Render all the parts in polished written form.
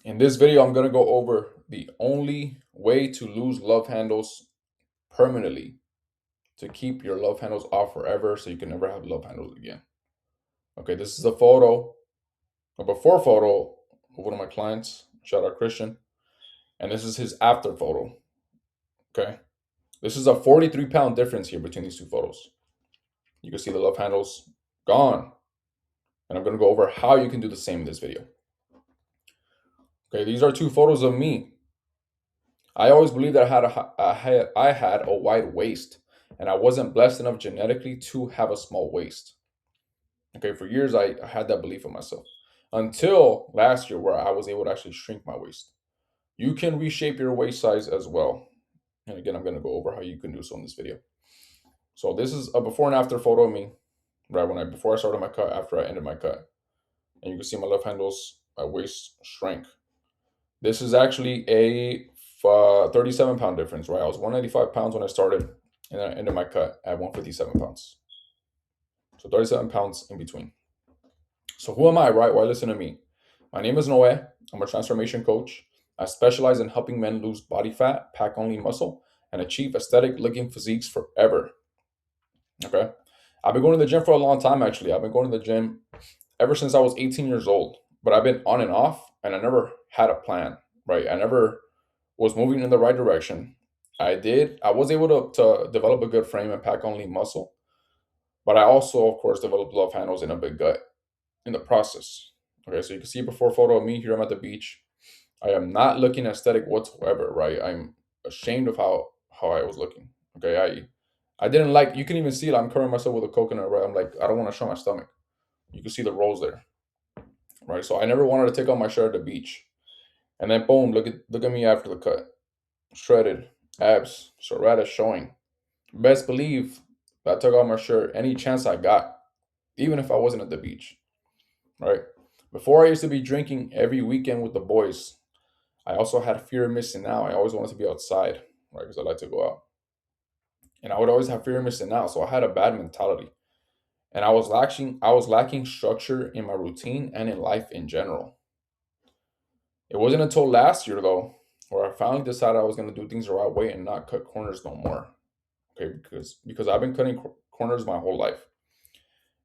In this video, I'm going to go over the only way to lose love handles permanently, to keep your love handles off forever so you can never have love handles again. Okay, this is a photo, a before photo of one of my clients. Shout out Christian. And this is his after photo. Okay, this is a 43-pound difference here between these two photos. You can see the love handles gone. And I'm going to go over how you can do the same in this video. Okay, these are two photos of me. I always believed that I had a wide waist, and I wasn't blessed enough genetically to have a small waist. Okay, for years I had that belief in myself until last year, where I was able to actually shrink my waist. You can reshape your waist size as well. And again, I'm going to go over how you can do so in this video. So this is a before and after photo of me, right when before I started my cut, after I ended my cut, and you can see my love handles, my waist shrank. This is actually a 37-pound difference, right? I was 195 pounds when I started, and then I ended my cut at 157 pounds. So 37 pounds in between. So who am I, right? Why listen to me? My name is Noe. I'm a transformation coach. I specialize in helping men lose body fat, pack only muscle, and achieve aesthetic looking physiques forever. Okay. I've been going to the gym for a long time, actually. I've been going to the gym ever since I was 18 years old, but I've been on and off, and I never had a plan, right? I never was moving in the right direction. I was able to develop a good frame and pack only muscle, but I also, of course, developed love handles and a big gut in the process. Okay, so you can see a before photo of me here. I'm at the beach. I am not looking aesthetic whatsoever, right? I'm ashamed of how I was looking. Okay, I didn't like. You can even see it. I'm covering myself with a coconut, right? I'm like, I don't want to show my stomach. You can see the rolls there, right? So I never wanted to take off my shirt at the beach. And then boom, look at me after the cut. Shredded, abs, serrata showing. Best believe that I took off my shirt any chance I got, even if I wasn't at the beach, right? Before I used to be drinking every weekend with the boys. I also had fear of missing out. I always wanted to be outside, right? Because I like to go out. And I would always have fear of missing out. So I had a bad mentality. And I was lacking structure in my routine and in life in general. It wasn't until last year though, where I finally decided I was going to do things the right way and not cut corners no more. Okay, because I've been cutting corners my whole life,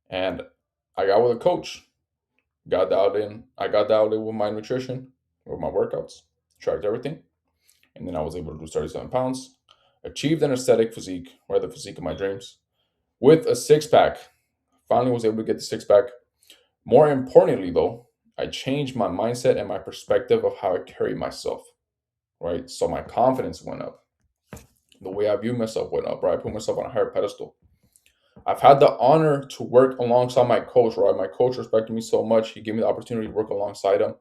and I got with a coach, got dialed in. I got dialed in with my nutrition, with my workouts, tracked everything, and then I was able to lose 37 pounds, achieved an aesthetic physique, or the physique of my dreams, with a six pack. Finally, was able to get the six pack. More importantly, though, I changed my mindset and my perspective of how I carry myself. Right, so my confidence went up. The way I view myself went up. Right, I put myself on a higher pedestal. I've had the honor to work alongside my coach, right? My coach respected me so much. He gave me the opportunity to work alongside him,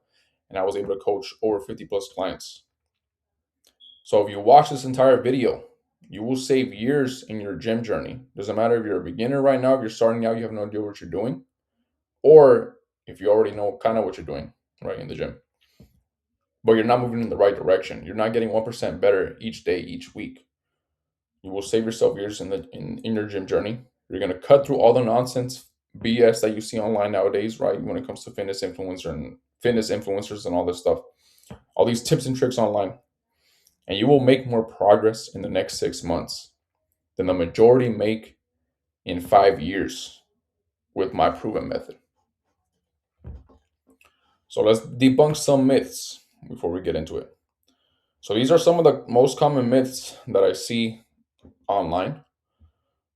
and I was able to coach over 50 plus clients. So if you watch this entire video, you will save years in your gym journey. Doesn't matter if you're a beginner right now, if you're starting out, you have no idea what you're doing, or if you already know kind of what you're doing, right, in the gym, but you're not moving in the right direction. You're not getting 1% better each day, each week. You will save yourself years in your gym journey. You're gonna cut through all the nonsense BS that you see online nowadays, right? When it comes to fitness influencers and all this stuff, all these tips and tricks online, and you will make more progress in the next 6 months than the majority make in 5 years with my proven method. So let's debunk some myths before we get into it. So these are some of the most common myths that I see online.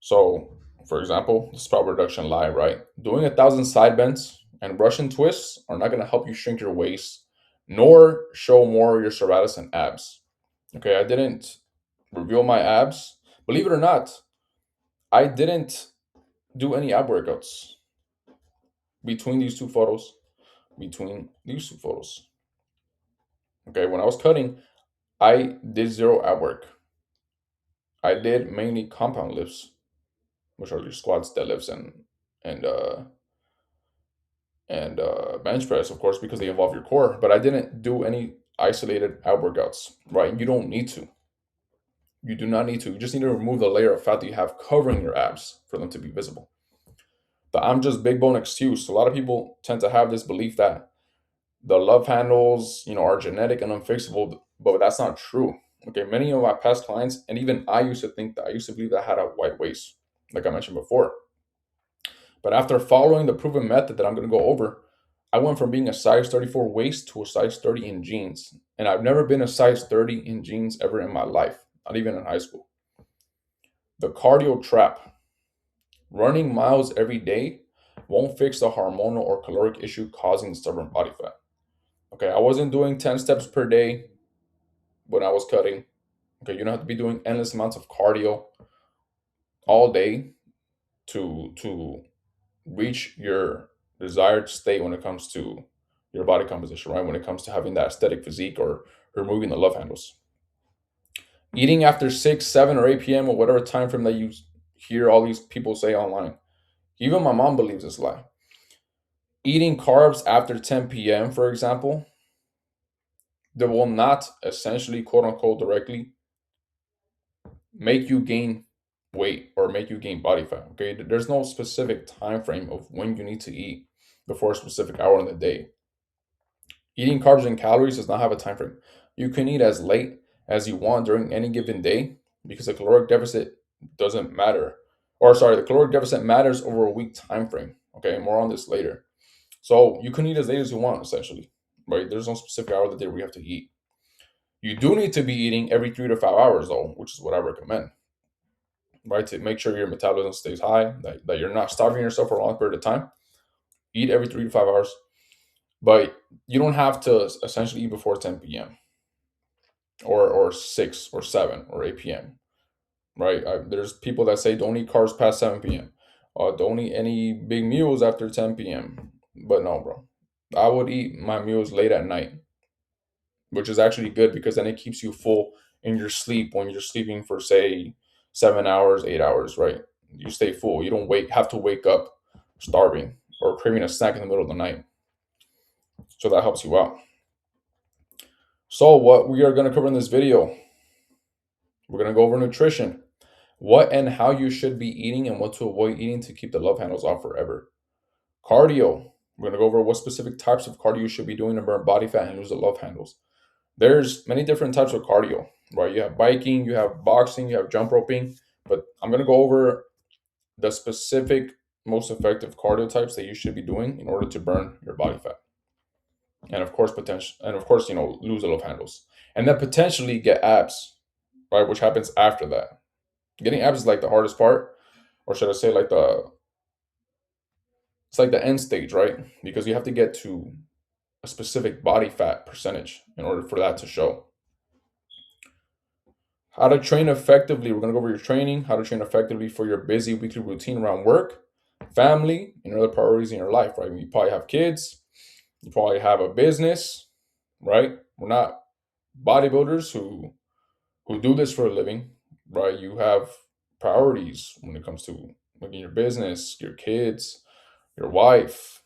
So, for example, the spot reduction lie, right? Doing 1,000 side bends and Russian twists are not going to help you shrink your waist, nor show more of your serratus and abs. Okay, I didn't reveal my abs. Believe it or not, I didn't do any ab workouts between these two photos. Between these two photos. Okay, when I was cutting, I did zero ab work. I did mainly compound lifts, which are your squats, deadlifts, and bench press, of course, because they involve your core. But I didn't do any isolated ab workouts, right? You don't need to. You do not need to. You just need to remove the layer of fat that you have covering your abs for them to be visible. The I'm just big bone excuse. A lot of people tend to have this belief that The love handles, are genetic and unfixable, but that's not true. Okay, many of my past clients, and even I used to think that, I used to believe that I had a white waist, like I mentioned before. But after following the proven method that I'm going to go over, I went from being a size 34 waist to a size 30 in jeans. And I've never been a size 30 in jeans ever in my life, not even in high school. The cardio trap: running miles every day won't fix the hormonal or caloric issue causing stubborn body fat. Okay, I wasn't doing 10 steps per day when I was cutting. Okay, you don't have to be doing endless amounts of cardio all day to reach your desired state when it comes to your body composition, right? When it comes to having that aesthetic physique or removing the love handles. Eating after 6, 7, or 8 p.m. or whatever time frame that you hear all these people say online. Even my mom believes this lie. Eating carbs after 10 p.m., for example, that will not essentially, quote unquote, directly make you gain weight or make you gain body fat. Okay, there's no specific time frame of when you need to eat before a specific hour in the day. Eating carbs and calories does not have a time frame. You can eat as late as you want during any given day because the caloric deficit doesn't matter. Or sorry, the caloric deficit matters over a week time frame. Okay, more on this later. So you can eat as late as you want, essentially. Right? There's no specific hour of the day where you have to eat. You do need to be eating every 3 to 5 hours though, which is what I recommend. Right? To make sure your metabolism stays high, that you're not starving yourself for a long period of time. Eat every 3 to 5 hours. But you don't have to essentially eat before 10 p.m. or 6 or 7 or 8 p.m. Right? There's people that say don't eat carbs past 7 p.m. Don't eat any big meals after 10 p.m. But no, bro. I would eat my meals late at night, which is actually good because then it keeps you full in your sleep when you're sleeping for, say, 7 hours, 8 hours, right? You stay full. You don't have to wake up starving or craving a snack in the middle of the night. So that helps you out. So what we are going to cover in this video, we're going to go over nutrition, what and how you should be eating and what to avoid eating to keep the love handles off forever. Cardio, we're going to go over what specific types of cardio you should be doing to burn body fat and lose the love handles. There's many different types of cardio, right? You have biking, you have boxing, you have jump roping, but I'm going to go over the specific most effective cardio types that you should be doing in order to burn your body fat. And of course, lose the love handles. And then potentially get abs, right? Which happens after that. Getting abs is like the hardest part, or should I say like it's like the end stage, right? Because you have to get to a specific body fat percentage in order for that to show. How to train effectively. We're going to go over your training, how to train effectively for your busy weekly routine around work, family, and other priorities in your life, right? You probably have kids, you probably have a business, right? We're not bodybuilders who do this for a living, right? You have priorities when it comes to looking your business, your kids, your wife,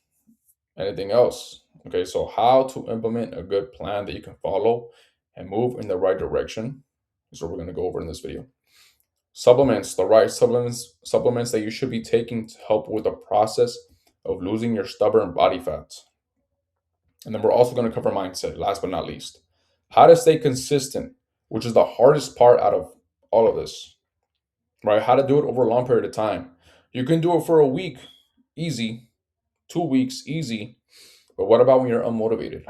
anything else. Okay, so how to implement a good plan that you can follow and move in the right direction is what we're going to go over in this video. Supplements, the right supplements that you should be taking to help with the process of losing your stubborn body fat. And then we're also going to cover mindset, last but not least. How to stay consistent, which is the hardest part out of all of this, right? How to do it over a long period of time. You can do it for a week, easy. 2 weeks, easy. But what about when you're unmotivated?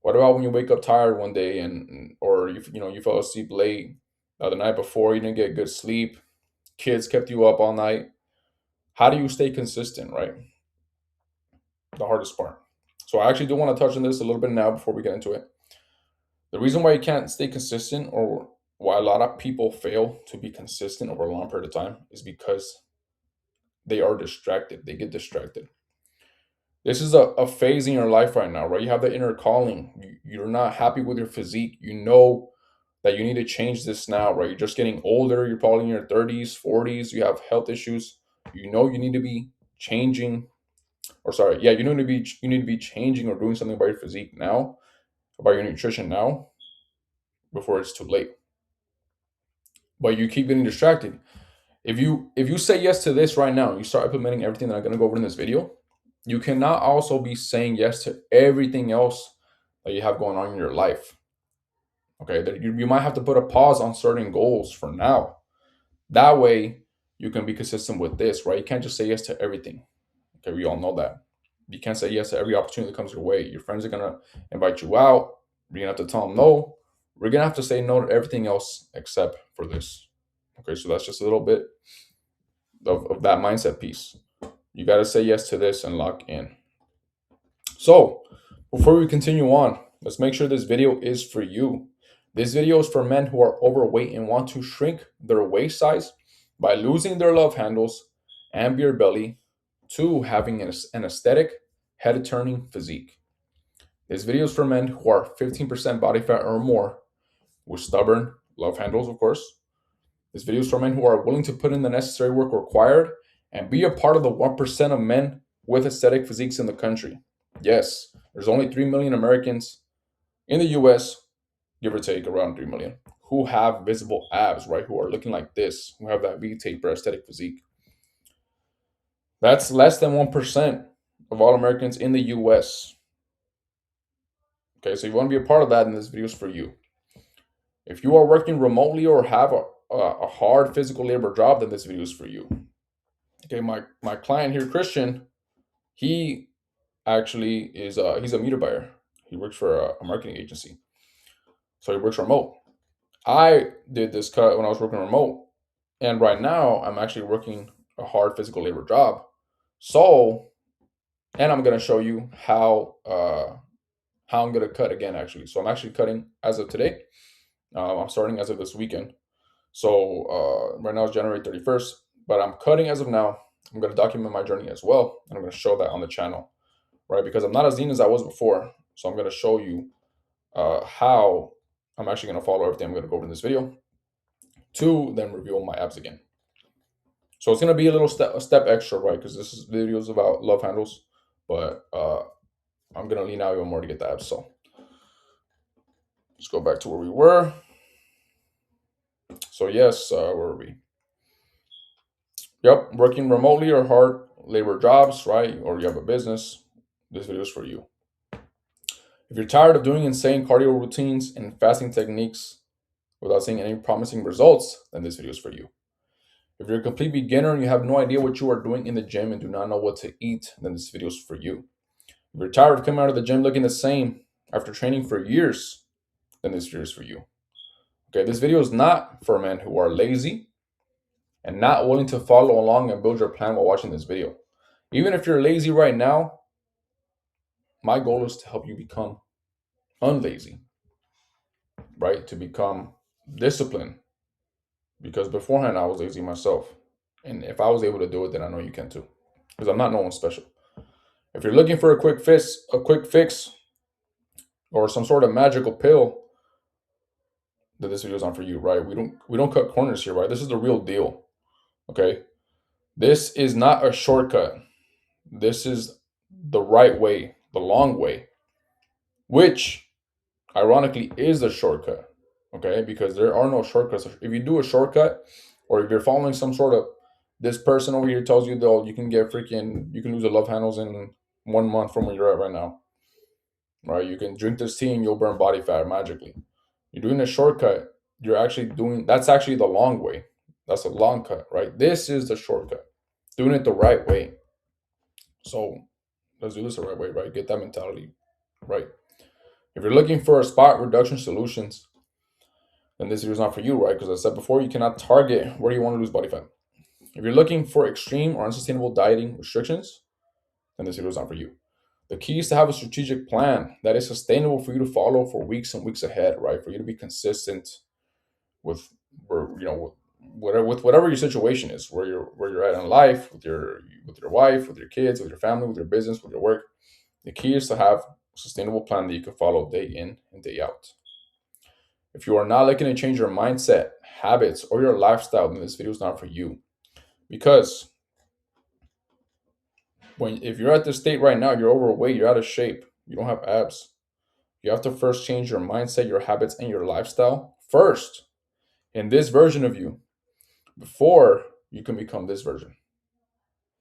What about when you wake up tired one day or you fell asleep late the night before, you didn't get good sleep, kids kept you up all night? How do you stay consistent, right? The hardest part. So I actually do want to touch on this a little bit now before we get into it. The reason why you can't stay consistent, or why a lot of people fail to be consistent over a long period of time, is because they are distracted. They get distracted. This is a phase in your life right now, right? You have the inner calling. You're not happy with your physique. You know that you need to change this now, right? You're just getting older. You're probably in your 30s, 40s. You have health issues. You know you need to be changing, or sorry, yeah, you need to be changing or doing something about your physique now, about your nutrition now, before it's too late. But you keep getting distracted. If you say yes to this right now, you start implementing everything that I'm going to go over in this video, you cannot also be saying yes to everything else that you have going on in your life. Okay, that you might have to put a pause on certain goals for now. That way, you can be consistent with this, right? You can't just say yes to everything. Okay, we all know that. You can't say yes to every opportunity that comes your way. Your friends are gonna invite you out. You're gonna have to tell them no. We're gonna have to say no to everything else except for this. Okay, so that's just a little bit of that mindset piece. You gotta say yes to this and lock in. So, before we continue on, let's make sure this video is for you. This video is for men who are overweight and want to shrink their waist size by losing their love handles and beer belly to having an aesthetic, head turning physique. This video is for men who are 15% body fat or more with stubborn love handles, of course. This video is for men who are willing to put in the necessary work required and be a part of the 1% of men with aesthetic physiques in the country. Yes, there's only 3 million Americans in the US, give or take around 3 million, who have visible abs, right? Who are looking like this, who have that V taper aesthetic physique. That's less than 1% of all Americans in the US. Okay, so if you want to be a part of that, then this video is for you. If you are working remotely or have a hard physical labor job, then this video is for you. Okay, my client here, Christian, he actually is he's a meter buyer. He works for a marketing agency, so he works remote. I did this cut when I was working remote, and right now I'm actually working a hard physical labor job. So, and I'm gonna show you how I'm gonna cut again. Actually, so I'm actually cutting as of today. I'm starting as of this weekend. So right now it's January 31st, but I'm cutting as of now. I'm gonna document my journey as well, and I'm gonna show that on the channel, right? Because I'm not as lean as I was before. So I'm gonna show you how I'm actually gonna follow everything I'm gonna go over in this video to then reveal my abs again. So it's gonna be a step extra, right? Because this is videos about love handles, but I'm gonna lean out even more to get the abs. So let's go back to where we were. So yes, where were we? Yep, working remotely or hard labor jobs, right? Or you have a business. This video is for you. If you're tired of doing insane cardio routines and fasting techniques without seeing any promising results, then this video is for you. If you're a complete beginner and you have no idea what you are doing in the gym and do not know what to eat, then this video is for you. If you're tired of coming out of the gym looking the same after training for years, then this video is for you. Okay, this video is not for men who are lazy and not willing to follow along and build your plan while watching this video. Even if you're lazy right now, my goal is to help you become unlazy, right? To become disciplined. Because beforehand, I was lazy myself. And if I was able to do it, then I know you can too. Because I'm not no one special. If you're looking for a quick fix, or some sort of magical pill, then this video is not for you, right? We don't cut corners here, right? This is the real deal. Okay? This is not a shortcut. This is the right way, the long way, which ironically is a shortcut. Okay? Because there are no shortcuts. If you do a shortcut, or if you're following some sort of, this person over here tells you though you can lose your love handles in 1 month from where you're at right now. Right? You can drink this tea and you'll burn body fat magically. You're doing a shortcut. That's actually the long way. That's a long cut, right? This is the shortcut. Doing it the right way. So let's do this the right way, right? Get that mentality right. If you're looking for a spot reduction solutions, then this video is not for you, right? Because I said before, you cannot target where you want to lose body fat. If you're looking for extreme or unsustainable dieting restrictions, then this video is not for you. The key is to have a strategic plan that is sustainable for you to follow for weeks and weeks ahead, right? For you to be consistent with, with whatever your situation is, where you're at in life, with your wife, with your kids, with your family, with your business, with your work. The key is to have a sustainable plan that you can follow day in and day out. If you are not looking to change your mindset, habits, or your lifestyle, then this video is not for you. Because if you're at this state right now, you're overweight, you're out of shape, you don't have abs. You have to first change your mindset, your habits, and your lifestyle first in this version of you before you can become this version,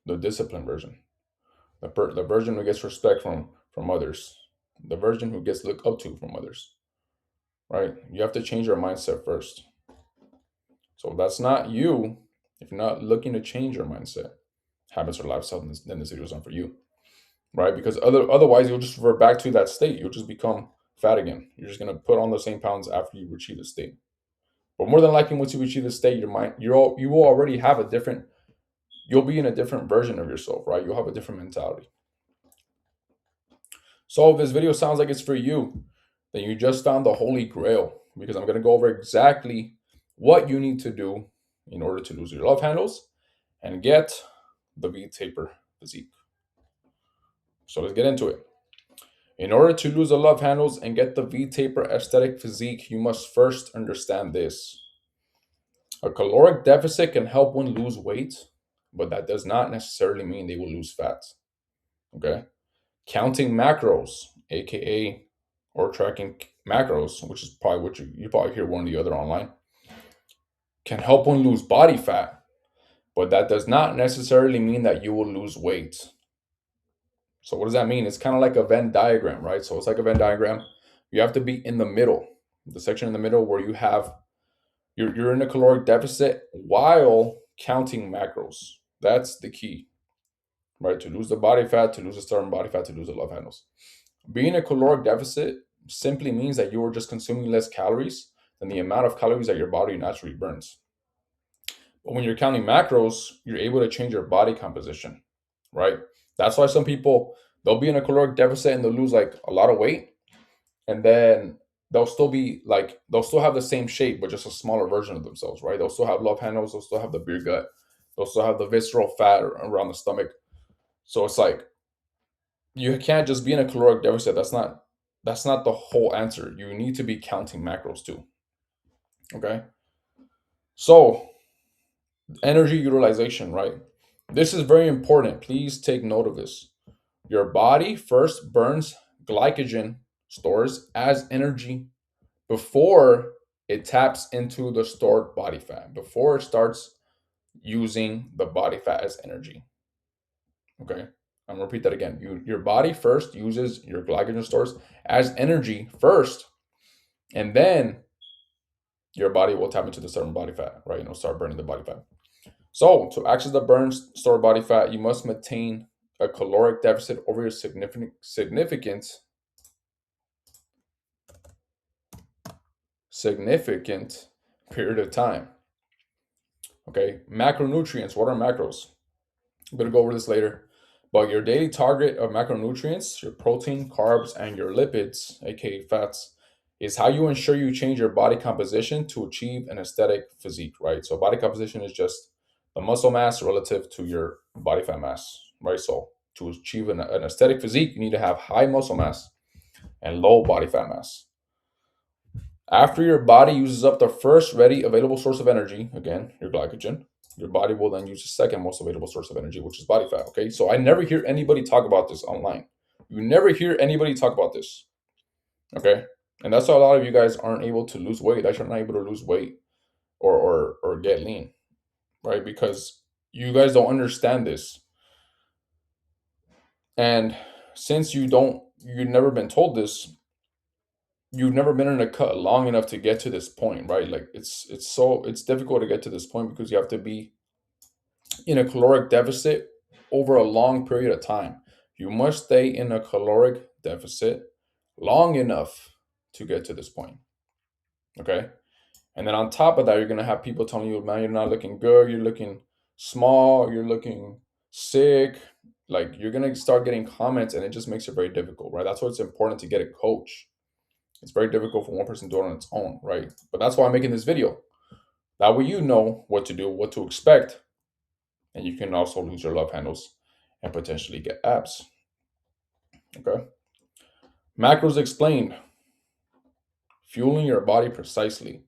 the disciplined version, the version who gets respect from others. the version who gets looked up to from others, right? You have to change your mindset first. So if that's not you, if you're not looking to change your mindset, habits, or lifestyle, then this video is not for you, right? Because otherwise you'll just revert back to that state. You'll just become fat again. You're just gonna put on the same pounds after you achieve the state. But more than likely, once you achieve the state, you will already have a different. You'll be in a different version of yourself, right? You'll have a different mentality. So if this video sounds like it's for you, then you just found the holy grail, because I'm going to go over exactly what you need to do in order to lose your love handles and get the V-taper physique. So let's get into it. In order to lose the love handles and get the V-taper aesthetic physique, you must first understand this. A caloric deficit can help one lose weight, but that does not necessarily mean they will lose fat. Okay? Counting macros, aka or tracking macros, which is probably what you probably hear one or the other online, can help one lose body fat, but that does not necessarily mean that you will lose weight. So what does that mean? It's kind of like a Venn diagram, right? So it's like a Venn diagram. You have to be in the middle, the section in the middle where you have you're in a caloric deficit while counting macros. That's the key, right? To lose the body fat, to lose the stubborn body fat, to lose the love handles. Being in a caloric deficit simply means that you are just consuming less calories than the amount of calories that your body naturally burns. But when you're counting macros, you're able to change your body composition, right? That's why some people, they'll be in a caloric deficit and they'll lose like a lot of weight, and then they'll still have the same shape but just a smaller version of themselves, right? They'll still have love handles, they'll still have the beer gut, they'll still have the visceral fat around the stomach. So it's like you can't just be in a caloric deficit. That's not the whole answer. You need to be counting macros too. Okay? So, energy utilization, right? This is very important. Please take note of this. Your body first burns glycogen stores as energy before it taps into the stored body fat, before it starts using the body fat as energy. Okay? I'm gonna repeat that again. Your body first uses your glycogen stores as energy first, and then your body will tap into the certain body fat, right? Start burning the body fat. So to access the burned stored body fat, you must maintain a caloric deficit over a significant period of time. Okay, macronutrients. What are macros? I'm gonna go over this later. But your daily target of macronutrients, your protein, carbs, and your lipids, aka fats, is how you ensure you change your body composition to achieve an aesthetic physique, right? So body composition is just the muscle mass relative to your body fat mass, right? So to achieve an aesthetic physique, you need to have high muscle mass and low body fat mass. After your body uses up the first ready available source of energy, again, your glycogen, your body will then use the second most available source of energy, which is body fat. Okay, so I never hear anybody talk about this online. You never hear anybody talk about this. Okay, and that's why a lot of you guys aren't able to lose weight. That you're not able to lose weight or get lean, right? Because you guys don't understand this, and since you've never been told this, you've never been in a cut long enough to get to this point, right? Like it's difficult to get to this point because you have to be in a caloric deficit over a long period of time. You must stay in a caloric deficit long enough to get to this point. Okay? And then on top of that, you're gonna have people telling you, man, you're not looking good, you're looking small, you're looking sick. Like you're gonna start getting comments and it just makes it very difficult, right? That's why it's important to get a coach. It's very difficult for one person to do it on its own, right? But that's why I'm making this video. That way you know what to do, what to expect, and you can also lose your love handles and potentially get abs. Okay. Macros explained. Fueling your body precisely.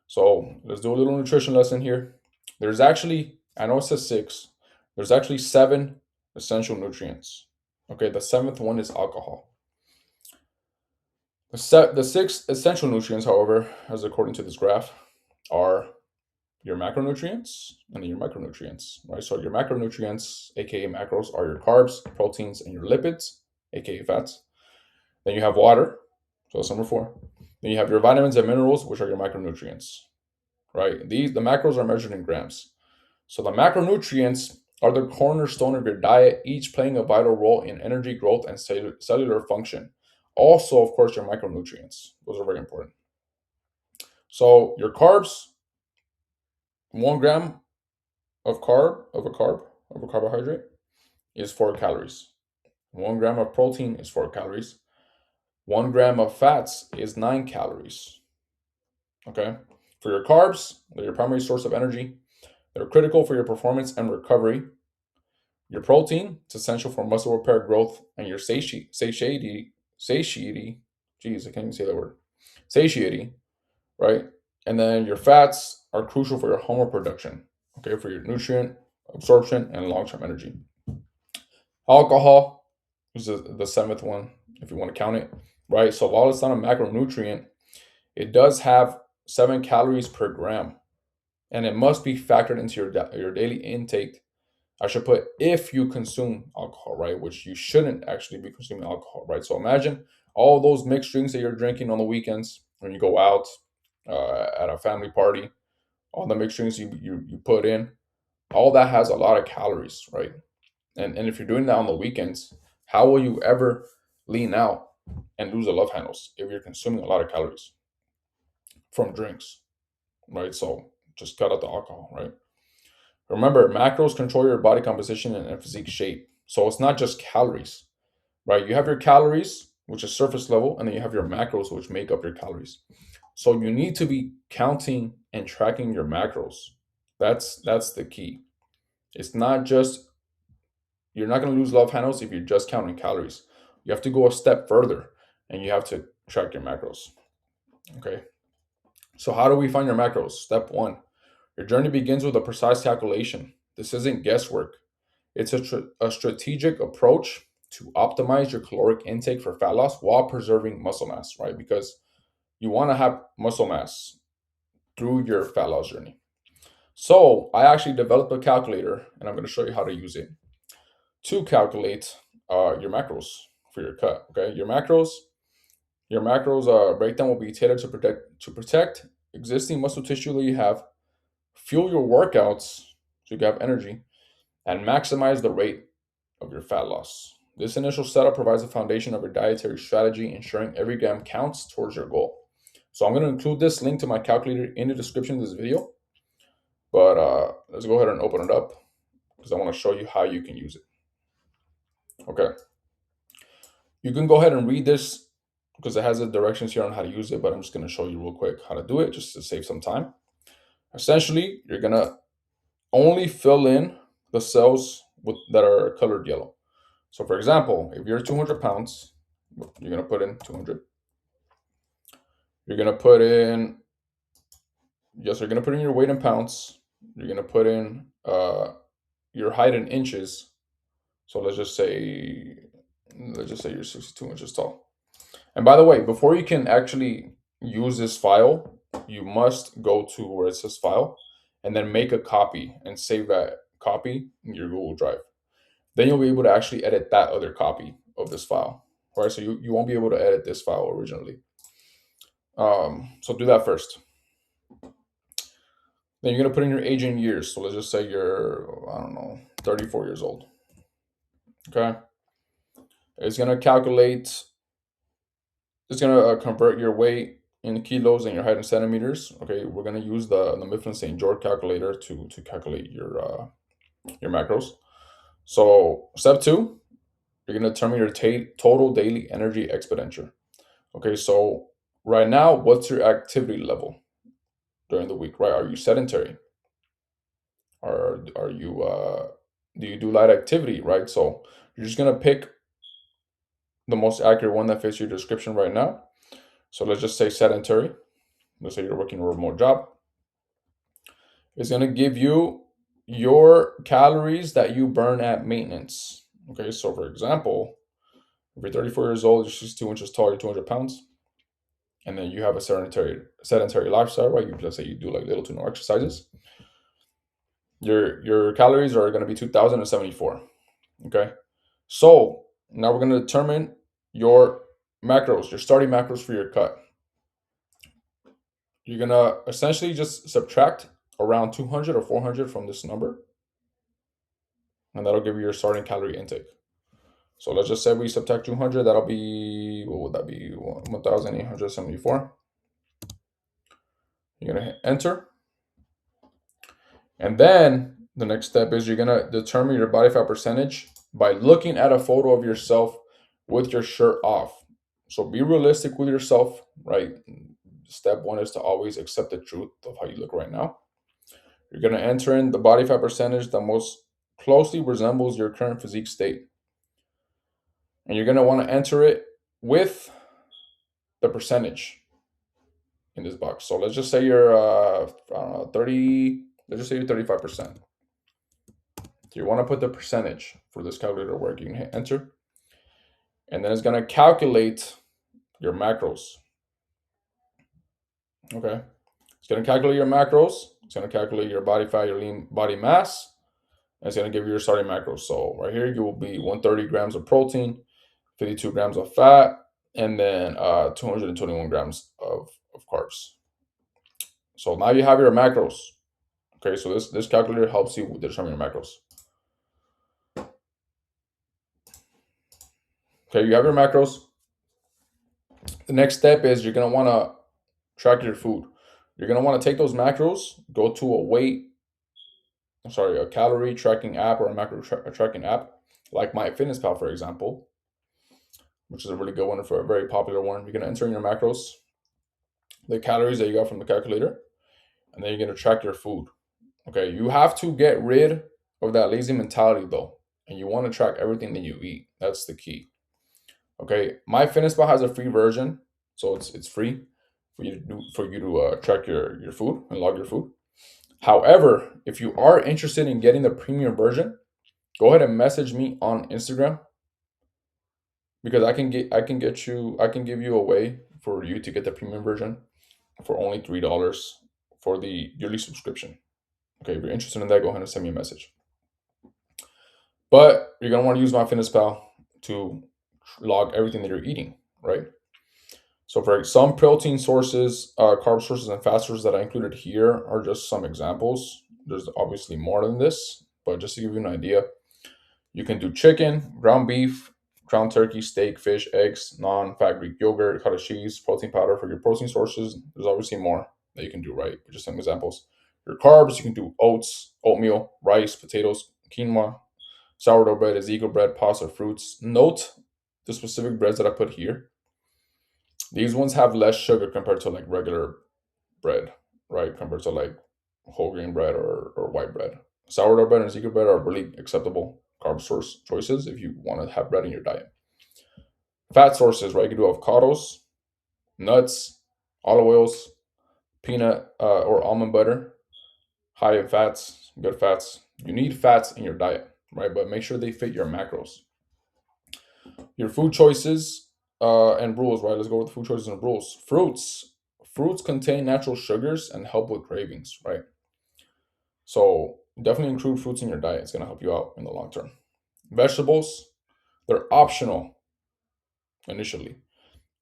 So let's do a little nutrition lesson here. There's actually, I know it says 6, there's actually 7 essential nutrients. Okay, the 7th one is alcohol. The 6 essential nutrients, however, as according to this graph, are your macronutrients and then your micronutrients, right? So your macronutrients, aka macros, are your carbs, proteins, and your lipids, aka fats. Then you have water, so that's number four. Then you have your vitamins and minerals, which are your micronutrients, right? The macros are measured in grams. So the macronutrients are the cornerstone of your diet, each playing a vital role in energy growth and cellular function. Also, of course, your micronutrients. Those are very important. So your carbs, 1 gram of a carbohydrate is 4 calories. 1 gram of protein is 4 calories. 1 gram of fats is 9 calories. Okay. For your carbs, they're your primary source of energy. They're critical for your performance and recovery. Your protein, it's essential for muscle repair, growth, and your satiety. Geez, I can't even say that word. Satiety, right? And then your fats are crucial for your hormone production, okay, for your nutrient absorption and long-term energy. Alcohol is the seventh one, if you want to count it, right? So while it's not a macronutrient, it does have 7 calories per gram, and it must be factored into your daily intake. I should put if you consume alcohol, right? Which you shouldn't actually be consuming alcohol, right? So imagine all those mixed drinks that you're drinking on the weekends when you go out at a family party, all the mixed drinks you put in, all that has a lot of calories, right? And if you're doing that on the weekends, how will you ever lean out and lose the love handles if you're consuming a lot of calories from drinks, right? So just cut out the alcohol, right? Remember, macros control your body composition and physique shape. So it's not just calories, right? You have your calories, which is surface level, and then you have your macros, which make up your calories. So you need to be counting and tracking your macros. That's the key. It's not just you're not going to lose love handles if you're just counting calories. You have to go a step further and you have to track your macros. Okay. So how do we find your macros? Step one, your journey begins with a precise calculation. This isn't guesswork. It's a strategic approach to optimize your caloric intake for fat loss while preserving muscle mass, right? Because you want to have muscle mass through your fat loss journey. So I actually developed a calculator and I'm going to show you how to use it to calculate your macros for your cut. Okay, your macros breakdown will be tailored to protect existing muscle tissue that you have, fuel your workouts so you can have energy, and maximize the rate of your fat loss. This initial setup provides a foundation of your dietary strategy, ensuring every gram counts towards your goal. So I'm going to include this link to my calculator in the description of this video, but let's go ahead and open it up because I want to show you how you can use it. Okay, you can go ahead and read this because it has the directions here on how to use it, but I'm just going to show you real quick how to do it just to save some time. Essentially, you're going to only fill in the cells that are colored yellow. So, for example, if you're 200 pounds, you're going to put in 200. You're going to put in, yes, you're going to put in your weight in pounds. You're going to put in your height in inches. So let's just say you're 62 inches tall. And by the way, before you can actually use this file, you must go to where it says file and then make a copy and save that copy in your Google Drive. Then you'll be able to actually edit that other copy of this file. Right? So you won't be able to edit this file originally. So do that first. Then you're gonna put in your age in years. So let's just say you're, I don't know, 34 years old. Okay. It's gonna calculate. It's gonna convert your weight in kilos and your height in centimeters. Okay. We're gonna use the Mifflin St. George calculator to calculate your macros. So step two, you're gonna determine your total daily energy expenditure. Okay. So right now, what's your activity level during the week? Right? Are you sedentary? Are you do you do light activity? Right? So you're just gonna pick the most accurate one that fits your description right now. So let's just say sedentary. Let's say you're working a remote job. It's going to give you your calories that you burn at maintenance. Okay, so for example, if you're 34 years old, you're 62 inches tall, you're 200 pounds, and then you have a sedentary lifestyle, right? Let's say you do like little to no exercises. Your calories are going to be 2,074. Okay, so now we're going to determine your macros, your starting macros for your cut. You're gonna essentially just subtract around 200 or 400 from this number, and that'll give you your starting calorie intake. So let's just say we subtract 200. That'll be, what would that be? 1,874. You're gonna hit enter, and then the next step is you're gonna determine your body fat percentage by looking at a photo of yourself with your shirt off. So be realistic with yourself, right? Step one is to always accept the truth of how you look right now. You're going to enter in the body fat percentage that most closely resembles your current physique state. And you're going to want to enter it with the percentage in this box. So let's just say you're, I don't know, 30, let's just say you're 35%. So you want to put the percentage for this calculator work. You can hit enter. And then it's going to calculate your macros. Okay. It's going to calculate your macros. It's going to calculate your body fat, your lean body mass. And it's going to give you your starting macros. So right here, you will be 130 grams of protein, 52 grams of fat, and then 221 grams of carbs. So now you have your macros. Okay, so this calculator helps you determine your macros. Okay, you have your macros. The next step is you're going to want to track your food. You're going to want to take those macros, go to a calorie tracking app or a macro tracking app, like MyFitnessPal, for example, which is a really good one for a very popular one. You're going to enter in your macros, the calories that you got from the calculator, and then you're going to track your food. Okay, you have to get rid of that lazy mentality though, and you want to track everything that you eat. That's the key. Okay, MyFitnessPal has a free version, so it's free for you to track your food and log your food. However, if you are interested in getting the premium version, go ahead and message me on Instagram, because I can give you a way for you to get the premium version for only $3 for the yearly subscription. Okay, if you're interested in that, go ahead and send me a message. But you're gonna want to use MyFitnessPal to log everything that you're eating, right? So for some protein sources, carb sources, and fat sources that I included here are just some examples. There's obviously more than this, but just to give you an idea, you can do chicken, ground beef, ground turkey, steak, fish, eggs, non-fat Greek yogurt, cottage cheese, protein powder for your protein sources. There's obviously more that you can do, right? But just some examples. Your carbs, you can do oats, oatmeal, rice, potatoes, quinoa, sourdough bread, Ezekiel bread, pasta, fruits. Note the specific breads that I put here. These ones have less sugar compared to like regular bread, right? Compared to like whole grain bread or white bread. Sourdough bread and Ezekiel bread are really acceptable carb source choices if you want to have bread in your diet. Fat sources, right? You can do avocados, nuts, olive oils, peanut or almond butter, high in fats, good fats. You need fats in your diet, right? But make sure they fit your macros. Your food choices and rules, right? Let's go with the food choices and rules. Fruits contain natural sugars and help with cravings, right? So definitely include fruits in your diet. It's going to help you out in the long term. Vegetables, they're optional initially,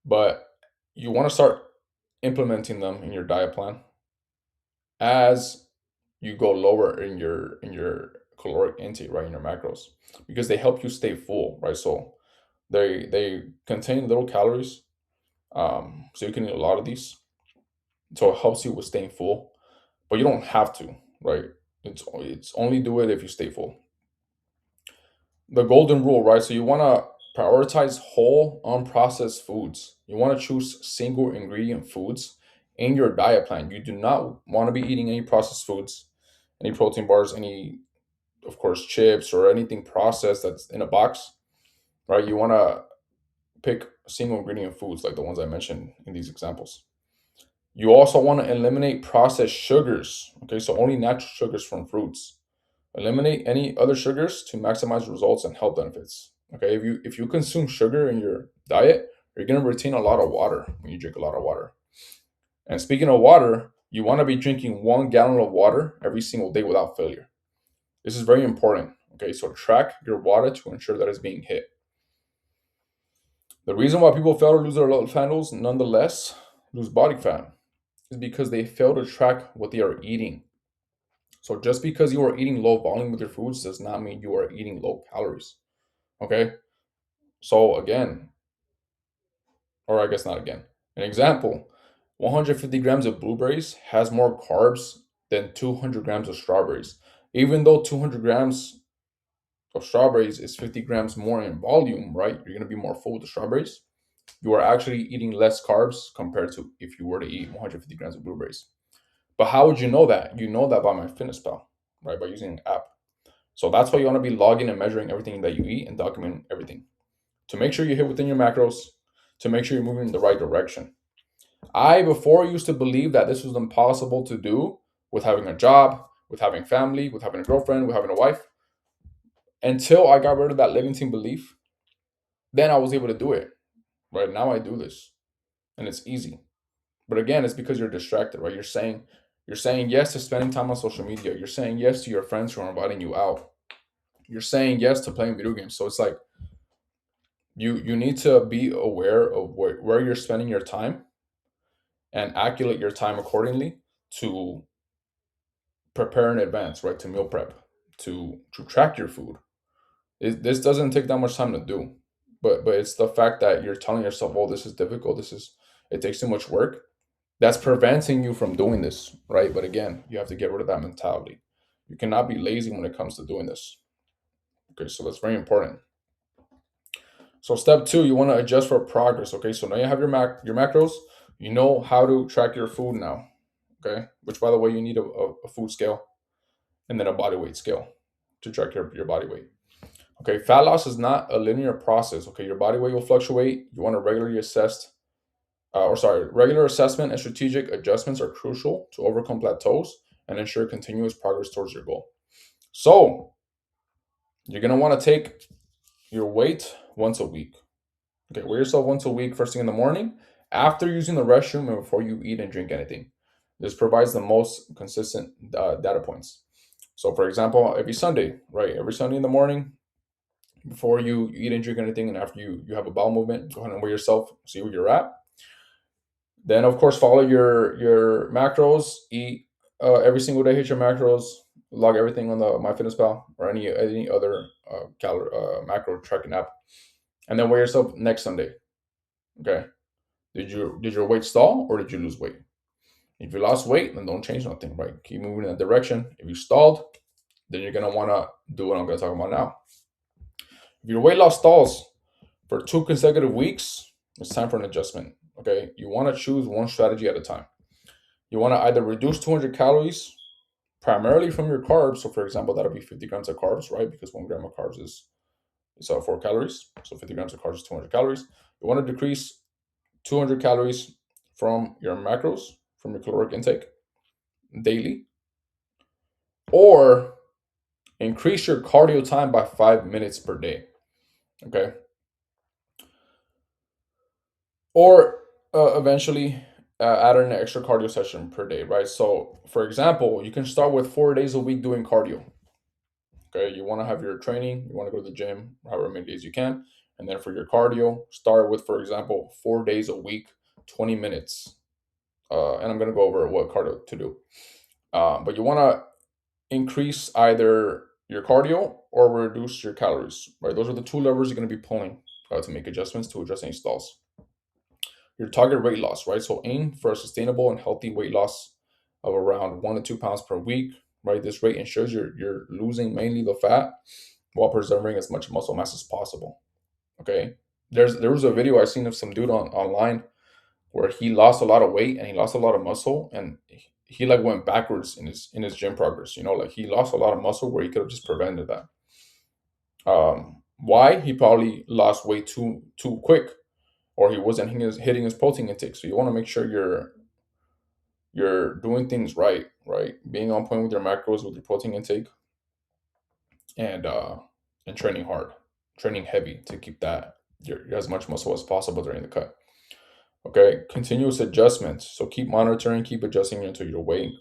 but you want to start implementing them in your diet plan as you go lower in your caloric intake, right, in your macros, because they help you stay full, right? So they contain little calories, so you can eat a lot of these. So it helps you with staying full, but you don't have to, right? It's only do it if you stay full. The golden rule, right? So you want to prioritize whole, unprocessed foods. You want to choose single ingredient foods in your diet plan. You do not want to be eating any processed foods, any protein bars, any, of course, chips or anything processed that's in a box, right? You want to pick single ingredient foods like the ones I mentioned in these examples. You also want to eliminate processed sugars. Okay, so only natural sugars from fruits. Eliminate any other sugars to maximize results and health benefits. Okay, if you consume sugar in your diet, you're gonna retain a lot of water when you drink a lot of water. And speaking of water, you want to be drinking 1 gallon of water every single day without failure. This is very important. Okay, so track your water to ensure that it's being hit. The reason why people fail to lose their love handles, nonetheless, lose body fat, is because they fail to track what they are eating. So just because you are eating low volume with your foods does not mean you are eating low calories. Okay. So again, or I guess not again. An example: 150 grams of blueberries has more carbs than 200 grams of strawberries. Even though 200 grams of strawberries is 50 grams more in volume, right? You're going to be more full with the strawberries. You are actually eating less carbs compared to if you were to eat 150 grams of blueberries. But how would you know that? You know that by MyFitnessPal, right? By using an app. So that's why you want to be logging and measuring everything that you eat and documenting everything to make sure you hit within your macros, to make sure you're moving in the right direction. I before used to believe that this was impossible to do with having a job, with having family, with having a girlfriend, with having a wife, until I got rid of that limiting belief. Then I was able to do it. Right now I do this and it's easy. But again, it's because you're distracted, right? You're saying yes to spending time on social media. You're saying yes to your friends who are inviting you out. You're saying yes to playing video games. So it's like you need to be aware of where you're spending your time and calculate your time accordingly to prepare in advance, right? To meal prep, to track your food. This doesn't take that much time to do, but it's the fact that you're telling yourself, "Oh, this is difficult. It takes too much work." That's preventing you from doing this, right? But again, you have to get rid of that mentality. You cannot be lazy when it comes to doing this. Okay, so that's very important. So step two, you want to adjust for progress. Okay, so now you have your macros. You know how to track your food now. Okay, which by the way, you need a food scale and then a body weight scale to track your body weight. Okay, fat loss is not a linear process. Okay, your body weight will fluctuate. You want to regularly assess, regular assessment and strategic adjustments are crucial to overcome plateaus and ensure continuous progress towards your goal. So you're gonna want to take your weight once a week. Okay, weigh yourself once a week, first thing in the morning, after using the restroom, and before you eat and drink anything. This provides the most consistent data points. So, for example, every Sunday, right? Every Sunday in the morning, before you eat and drink anything, and after you have a bowel movement, go ahead and weigh yourself, see where you're at. Then, of course, follow your macros. Eat every single day. Hit your macros. Log everything on the MyFitnessPal or any other macro tracking app, and then weigh yourself next Sunday. Okay. Did your weight stall or did you lose weight? If you lost weight, then don't change nothing, right? Keep moving in that direction. If you stalled, then you're gonna wanna do what I'm gonna talk about now. If your weight loss stalls for 2 consecutive weeks, it's time for an adjustment. Okay, you want to choose one strategy at a time. You want to either reduce 200 calories primarily from your carbs. So, for example, that'll be 50 grams of carbs, right? Because 1 gram of carbs is 4 calories. So, 50 grams of carbs is 200 calories. You want to decrease 200 calories from your macros, from your caloric intake daily, or increase your cardio time by 5 minutes per day. Okay. Or eventually add an extra cardio session per day, right? So, for example, you can start with 4 days a week doing cardio. Okay. You want to have your training, you want to go to the gym however many days you can. And then for your cardio, start with, for example, 4 days a week, 20 minutes. And I'm going to go over what cardio to do. But you want to increase either your cardio or reduce your calories, right? Those are the two levers you're going to be pulling to make adjustments to address any stalls. Your target weight loss, right? So aim for a sustainable and healthy weight loss of around 1 to 2 pounds per week, right? This rate ensures you're losing mainly the fat while preserving as much muscle mass as possible. Okay. There was a video I seen of some dude online where he lost a lot of weight and he lost a lot of muscle and he like went backwards in his gym progress. Like he lost a lot of muscle where he could have just prevented that. Why? He probably lost weight too quick, or he wasn't hitting his protein intake. So you want to make sure you're doing things right, right? Being on point with your macros, with your protein intake, and training hard, training heavy to keep that your as much muscle as possible during the cut. Okay, continuous adjustments. So keep monitoring, keep adjusting until your weight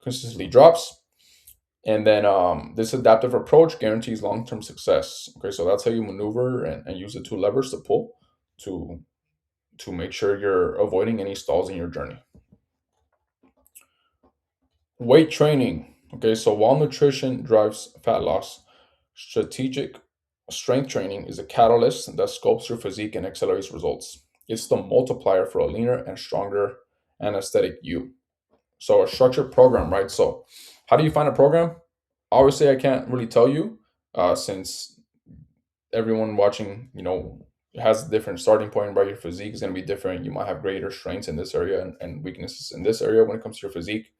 consistently drops. And then this adaptive approach guarantees long-term success. Okay, so that's how you maneuver and use the two levers to pull to to make sure you're avoiding any stalls in your journey. Weight training. Okay, so while nutrition drives fat loss, strategic strength training is a catalyst that sculpts your physique and accelerates results. It's the multiplier for a leaner and stronger and aesthetic you. So a structured program, right? So how do you find a program? Obviously, I can't really tell you, since everyone watching, has a different starting point, right? Your physique is going to be different. You might have greater strengths in this area and weaknesses in this area when it comes to your physique.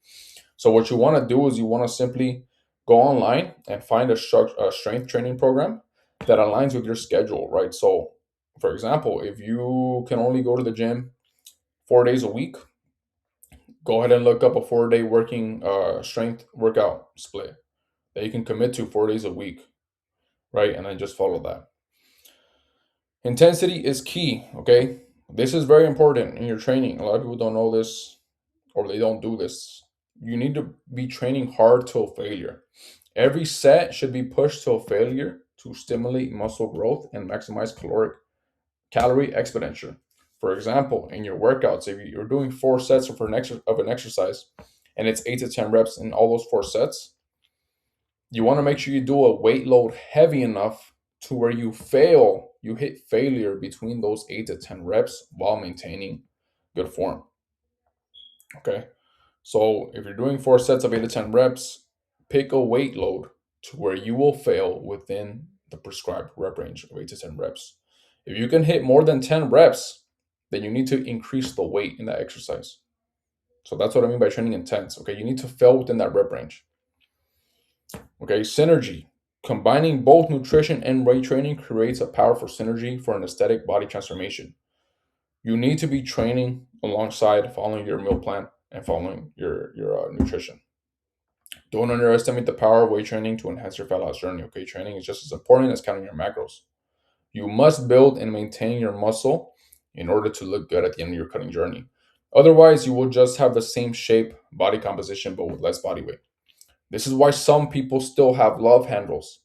So what you want to do is you want to simply go online and find a strength training program that aligns with your schedule, right? So, for example, if you can only go to the gym 4 days a week, go ahead and look up a 4 day working strength workout split that you can commit to 4 days a week, right? And then just follow that. Intensity is key, okay? This is very important in your training. A lot of people don't know this or they don't do this. You need to be training hard till failure. Every set should be pushed till failure to stimulate muscle growth and maximize calorie expenditure. For example, in your workouts, if you're doing 4 sets of an exercise and it's 8 to 10 reps in all those 4 sets, you want to make sure you do a weight load heavy enough to where you hit failure between those 8 to 10 reps while maintaining good form. Okay. So if you're doing 4 sets of 8 to 10 reps, pick a weight load to where you will fail within the prescribed rep range of 8 to 10 reps. If you can hit more than 10 reps, then you need to increase the weight in that exercise. So that's what I mean by training intense. Okay. You need to fail within that rep range. Okay. Synergy. Combining both nutrition and weight training creates a powerful synergy for an aesthetic body transformation. You need to be training alongside following your meal plan and following your nutrition. Don't underestimate the power of weight training to enhance your fat loss journey. Okay, training is just as important as counting your macros. You must build and maintain your muscle in order to look good at the end of your cutting journey. Otherwise, you will just have the same shape, body composition, but with less body weight. This is why some people still have love handles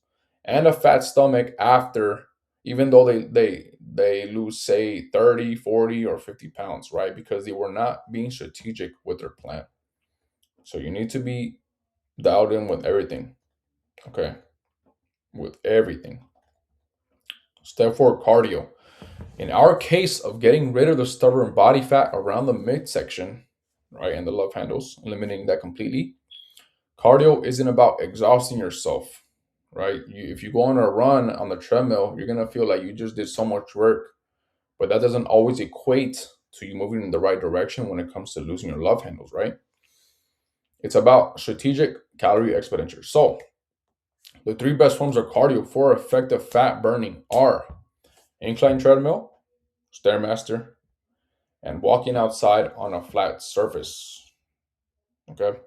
and a fat stomach after, even though they lose, say, 30, 40, or 50 pounds, right? Because they were not being strategic with their plan. So you need to be dialed in with everything. Okay, with everything. Step 4, cardio. In our case of getting rid of the stubborn body fat around the midsection, right, and the love handles, eliminating that completely, cardio isn't about exhausting yourself, right? If you go on a run on the treadmill, you're going to feel like you just did so much work, but that doesn't always equate to you moving in the right direction when it comes to losing your love handles, right? It's about strategic calorie expenditure. So, the 3 best forms of cardio for effective fat burning are incline treadmill, stairmaster, and walking outside on a flat surface. Okay.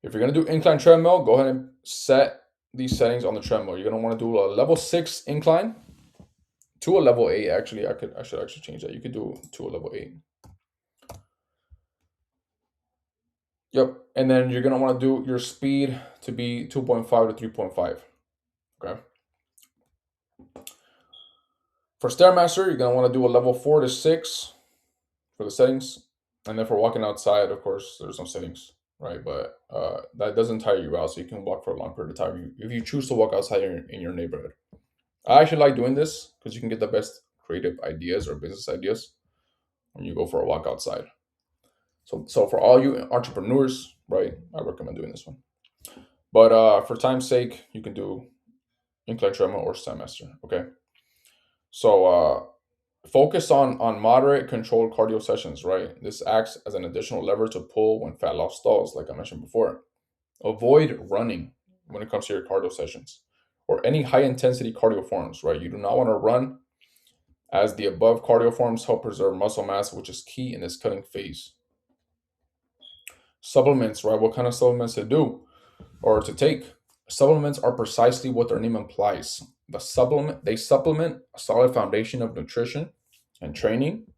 If you're gonna do incline treadmill, go ahead and set these settings on the treadmill. You're gonna want to do a level 6 incline to a level 8. Actually, I should actually change that. You could do to a level 8. Yep. And then you're gonna want to do your speed to be 2.5 to 3.5. Okay. For Stairmaster, you're gonna want to do a level 4 to 6 for the settings. And then for walking outside, of course, there's no settings, right? But that doesn't tire you out, so you can walk for a long period of time if you choose to walk outside in your neighborhood. I actually like doing this because you can get the best creative ideas or business ideas when you go for a walk outside. So for all you entrepreneurs, right, I recommend doing this one. But for time's sake, you can do incline treadmill or Stairmaster. Okay. So focus on moderate controlled cardio sessions, right? This acts as an additional lever to pull when fat loss stalls, like I mentioned before. Avoid running when it comes to your cardio sessions or any high intensity cardio forms, right? You do not want to run, as the above cardio forms help preserve muscle mass, which is key in this cutting phase. Supplements, right? What kind of supplements to do or to take? Supplements are precisely what their name implies. They supplement a solid foundation of nutrition and training.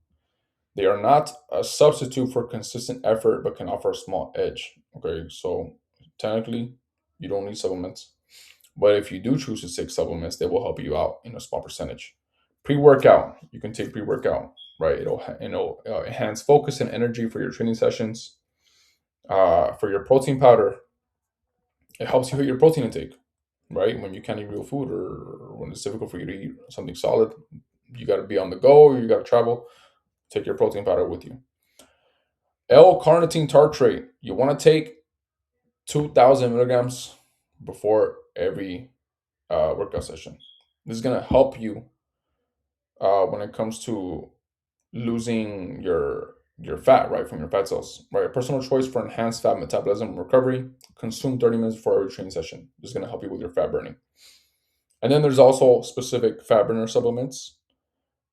They are not a substitute for consistent effort, but can offer a small edge. Okay, so technically, You don't need supplements. But if you do choose to take supplements, they will help you out in a small percentage. Pre-workout, you can take pre-workout, right? It'll enhance focus and energy for your training sessions. For your protein powder, it helps you hit your protein intake, right? When you can't eat real food or when it's difficult for you to eat something solid, you got to be on the go or you got to travel. Take your protein powder with you. L-carnitine tartrate. You want to take 2,000 milligrams before every workout session. This is gonna help you when it comes to losing your fat, right, from your fat cells, right? A personal choice for enhanced fat metabolism recovery. Consume 30 minutes before every training session. This is gonna help you with your fat burning. And then there's also specific fat burner supplements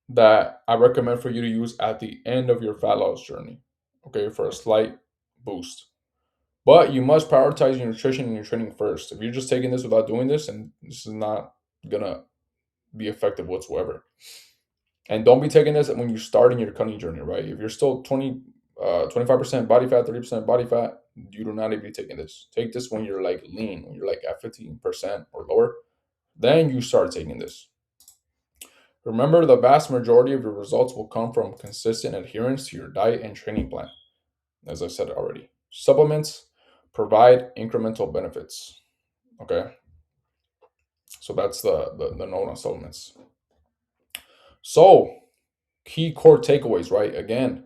that I recommend for you to use at the end of your fat loss journey, okay, for a slight boost. But you must prioritize your nutrition and your training first. If you're just taking this without doing this, and this is not gonna be effective whatsoever. And don't be taking this when you're starting your cutting journey, right? If you're still 25% body fat, 30% body fat, you do not need to be taking this. Take this when you're like lean, when you're like at 15% or lower. Then you start taking this. Remember, the vast majority of your results will come from consistent adherence to your diet and training plan. As I said already, supplements provide incremental benefits. Okay, so that's the note on supplements. So, key core takeaways, right? Again,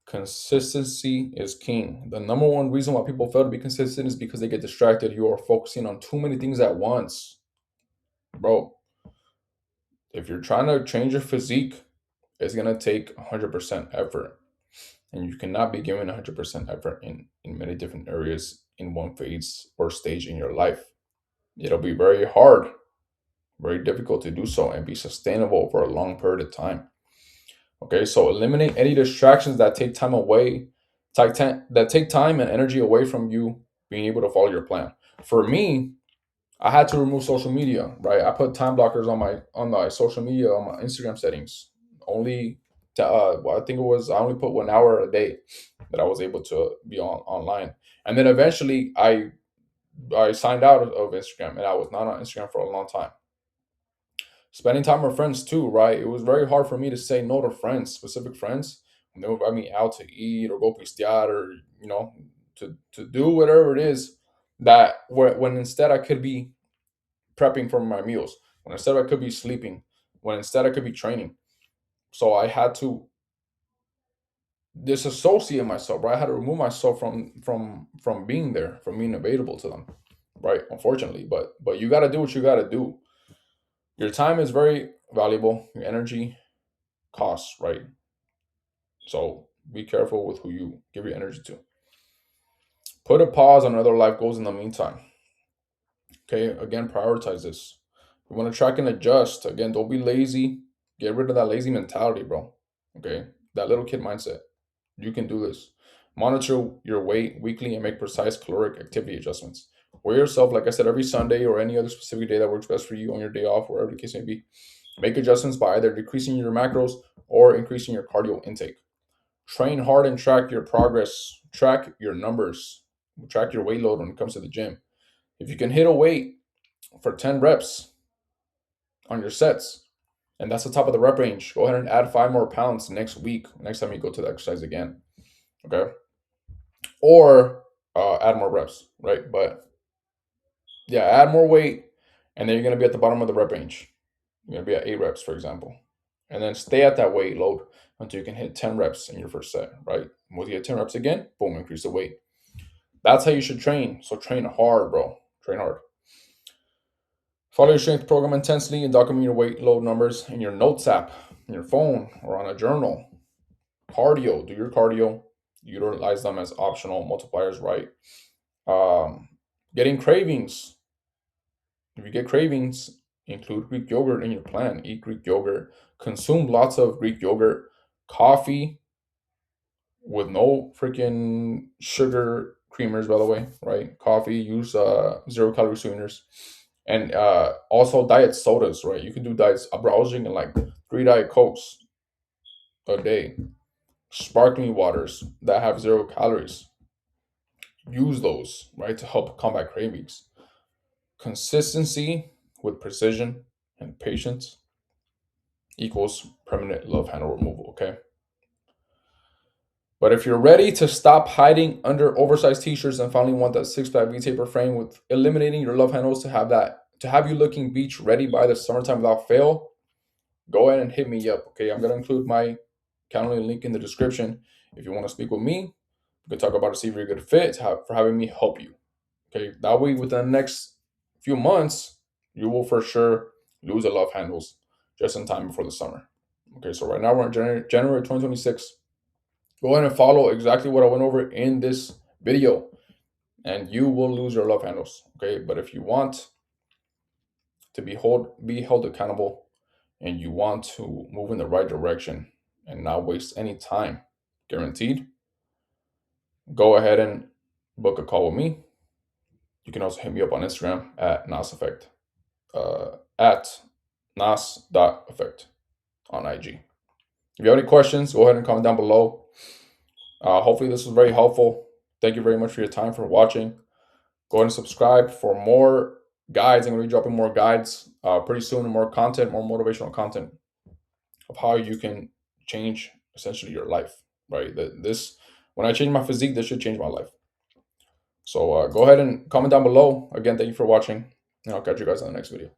consistency is king. The number one reason why people fail to be consistent is because they get distracted. You are focusing on too many things at once. Bro, if you're trying to change your physique, it's going to take 100% effort. And you cannot be giving 100% effort in many different areas in one phase or stage in your life. It'll be very hard, very difficult to do so and be sustainable for a long period of time. Okay, so eliminate any distractions that take time away, that take time and energy away from you being able to follow your plan. For me, I had to remove social media. Right, I put time blockers on my social media on my Instagram settings. Only, I think it was I only put 1 hour a day that I was able to be online, and then eventually I signed out of Instagram and I was not on Instagram for a long time. Spending time with friends too, right? It was very hard for me to say no to friends, specific friends, when they would invite me out to eat or go pistear or to do whatever it is that when instead I could be prepping for my meals, when instead I could be sleeping, when instead I could be training. So I had to disassociate myself, right? I had to remove myself from being there, from being available to them, right? Unfortunately, but you got to do what you got to do. Your time is very valuable. Your energy costs, right? So be careful with who you give your energy to. Put a pause on other life goals in the meantime. Okay, again, prioritize this. You want to track and adjust. Again, don't be lazy. Get rid of that lazy mentality, bro. Okay, that little kid mindset. You can do this. Monitor your weight weekly and make precise caloric activity adjustments. Weigh yourself, like I said, every Sunday or any other specific day that works best for you on your day off, wherever the case may be. Make adjustments by either decreasing your macros or increasing your cardio intake. Train hard and track your progress. Track your numbers. Track your weight load when it comes to the gym. If you can hit a weight for 10 reps on your sets, and that's the top of the rep range, go ahead and add 5 more pounds next week, next time you go to the exercise again. Okay. Or add more reps, right? But yeah, add more weight, and then you're going to be at the bottom of the rep range. You're going to be at 8 reps, for example. And then stay at that weight load until you can hit 10 reps in your first set, right? Once you get 10 reps again, boom, increase the weight. That's how you should train. So train hard, bro. Train hard. Follow your strength program intensely and document your weight load numbers in your notes app, in your phone, or on a journal. Cardio, do your cardio. Utilize them as optional multipliers, right? Getting cravings. If you get cravings, include Greek yogurt in your plan. Eat Greek yogurt. Consume lots of Greek yogurt. Coffee with no freaking sugar creamers, by the way, right? Coffee, use 0 calorie sweeteners. And also diet sodas, right? You can do diets, browsing and like 3 Diet Cokes a day. Sparkling waters that have 0 calories. Use those, right, to help combat cravings. consistency with precision and patience equals permanent love handle removal. Okay. But if you're ready to stop hiding under oversized t-shirts and finally want that six-pack V-taper frame with eliminating your love handles to have you looking beach ready by the summertime without fail, go ahead and hit me up. Okay, I'm gonna include my calendar link in the description. If you want to speak with me, we can talk about it, see if you're a good fit for having me help you. Okay, that way within the next few months, you will for sure lose the love handles just in time before the summer. Okay, so right now we're in January 2026. Go ahead and follow exactly what I went over in this video, and you will lose your love handles. Okay, but if you want to be held accountable, and you want to move in the right direction and not waste any time, guaranteed, go ahead and book a call with me. You can also hit me up on Instagram at NasEffect, at nas.effect on IG. If you have any questions, go ahead and comment down below. Hopefully, this was very helpful. Thank you very much for your time for watching. Go ahead and subscribe for more guides. I'm going to be dropping more guides pretty soon, and more content, more motivational content of how you can change essentially your life. Right? This when I change my physique, this should change my life. So go ahead and comment down below. Again, thank you for watching, and I'll catch you guys on the next video.